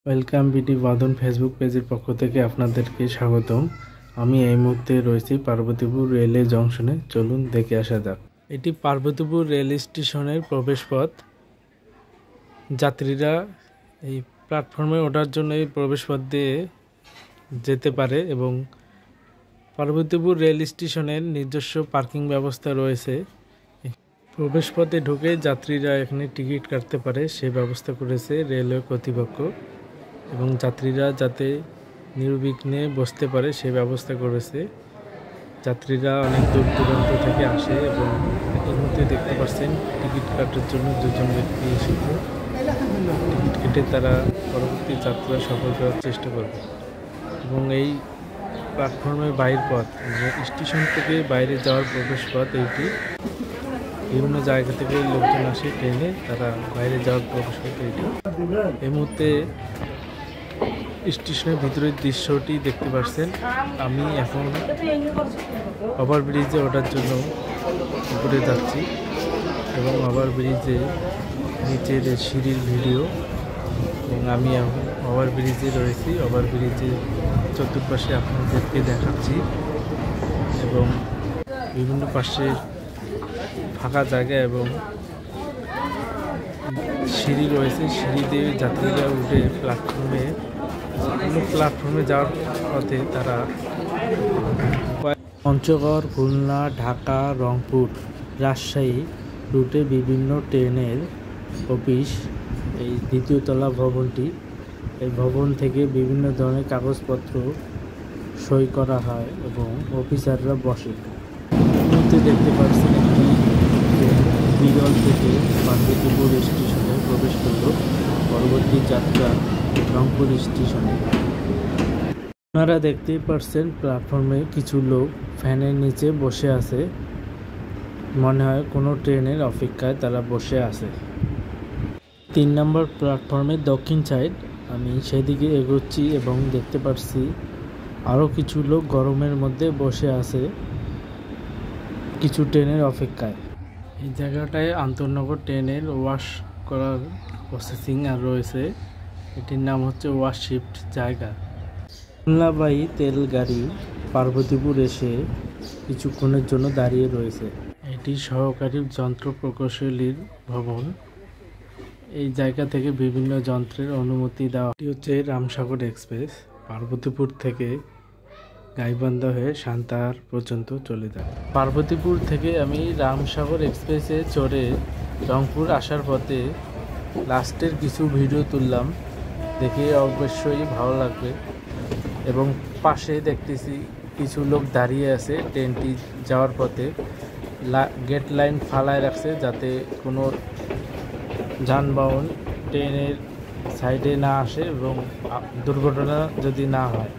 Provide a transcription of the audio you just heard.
Welcome BD বাঁধন Facebook পেজের পক্ষ থেকে আপনাদেরকে স্বাগতম। আমি এই মুহূর্তে রয়েছি পার্বতীপুর রেলওয়ে জংশনে। চলুন দেখে আসা যাক। এটি পার্বতীপুর রেল স্টেশনের প্রবেশপথ। যাত্রীরা এই প্ল্যাটফর্মে ওঠার জন্য এই প্রবেশপথ দিয়ে যেতে পারে এবং পার্বতীপুর রেল স্টেশনের নিজস্ব পার্কিং ব্যবস্থা রয়েছে। প্রবেশপথে ঢুকে যাত্রীরা এখানে টিকিট কাটতে পারে, সে ব্যবস্থা করেছে রেলওয়ে কর্তৃপক্ষ এবং যাত্রীরা যাতে নির্বিঘ্নে বসতে পারে সে ব্যবস্থা করেছে। যাত্রীরা অনেক দূর দূরান্ত থেকে আসে এবং এর মধ্যে দেখতে পাচ্ছেন টিকিট কাটার জন্য দুজন ব্যক্তি এসেছে। টিকিট কেটে তারা পরবর্তী যাত্রা সফল করার চেষ্টা করবে এবং এই প্ল্যাটফর্মের বাইরের পথ, স্টেশন থেকে বাইরে যাওয়ার প্রবেশ পথ এইটি। বিভিন্ন জায়গা থেকে লোকজন আসে ট্রেনে, তারা বাইরে যাওয়ার প্রবেশ পথ এইটি। এই মুহূর্তে স্টেশনের ভিতরের দৃশ্যটি দেখতে পাচ্ছেন। আমি এখন ওভারব্রিজে ওঠার জন্য উপরে যাচ্ছি এবং ওভারব্রিজে নিচের সিঁড়ির ভিডিও, এবং আমি এখন ওভারব্রিজে রয়েছি। ওভারব্রিজে চতুর্পাশে আপনাদেরকে দেখাচ্ছি এবং বিভিন্ন পাশে ফাঁকা জায়গা এবং সিঁড়ি রয়েছে। সিঁড়ি দিয়ে যাত্রীরা উঠে প্ল্যাটফর্মে যাওয়ার পথে তারা পঞ্চগড়, খুলনা, ঢাকা, রংপুর, রাজশাহী রুটে বিভিন্ন ট্রেনের অফিস এই দ্বিতীয় তলা ভবনটি। এই ভবন থেকে বিভিন্ন ধরনের কাগজপত্র সই করা হয় এবং অফিসাররা বসে। দেখতে পাচ্ছেন একটি বিরল থেকে পার্বতীপুর স্টেশনে প্রবেশ করল। পরবর্তী যাত্রা রংপুর স্টেশনে। আপনারা দেখতেই পাচ্ছেন প্ল্যাটফর্মে কিছু লোক ফ্যানের নিচে বসে আছে। মনে হয় কোনো ট্রেনের অপেক্ষায় তারা বসে আছে। 3 নম্বর প্ল্যাটফর্মের দক্ষিণ সাইড, আমি সেদিকে এগোচ্ছি এবং দেখতে পাচ্ছি আরও কিছু লোক গরমের মধ্যে বসে আছে কিছু ট্রেনের অপেক্ষায়। এই জায়গাটায় আন্তনগর ট্রেনের ওয়াশ করার প্রসেসিং আর রয়েছে। এটির নাম হচ্ছে ওয়াশ শিফট জায়গা। খুলনাবাহী তেল গাড়ি পার্বতীপুর এসে কিছুক্ষণের জন্য দাঁড়িয়ে রয়েছে। এটি সহকারী যন্ত্র প্রকৌশলীর ভবন। এই জায়গা থেকে বিভিন্ন যন্ত্রের অনুমতি দেওয়া। এটি হচ্ছে রামসাগর এক্সপ্রেস, পার্বতীপুর থেকে গাইবান্ধা হয়ে সান্তাহার পর্যন্ত চলে যায়। পার্বতীপুর থেকে আমি রামসাগর এক্সপ্রেসে চড়ে রংপুর আসার পথে লাস্টের কিছু ভিডিও তুললাম, দেখে অবশ্যই ভালো লাগবে। এবং পাশে দেখতেছি কিছু লোক দাঁড়িয়ে আছে ট্রেনটি যাওয়ার পথে। গেট লাইন ফালায় রাখছে যাতে কোনো যানবাহন ট্রেনের সাইডে না আসে এবং দুর্ঘটনা যদি না হয়।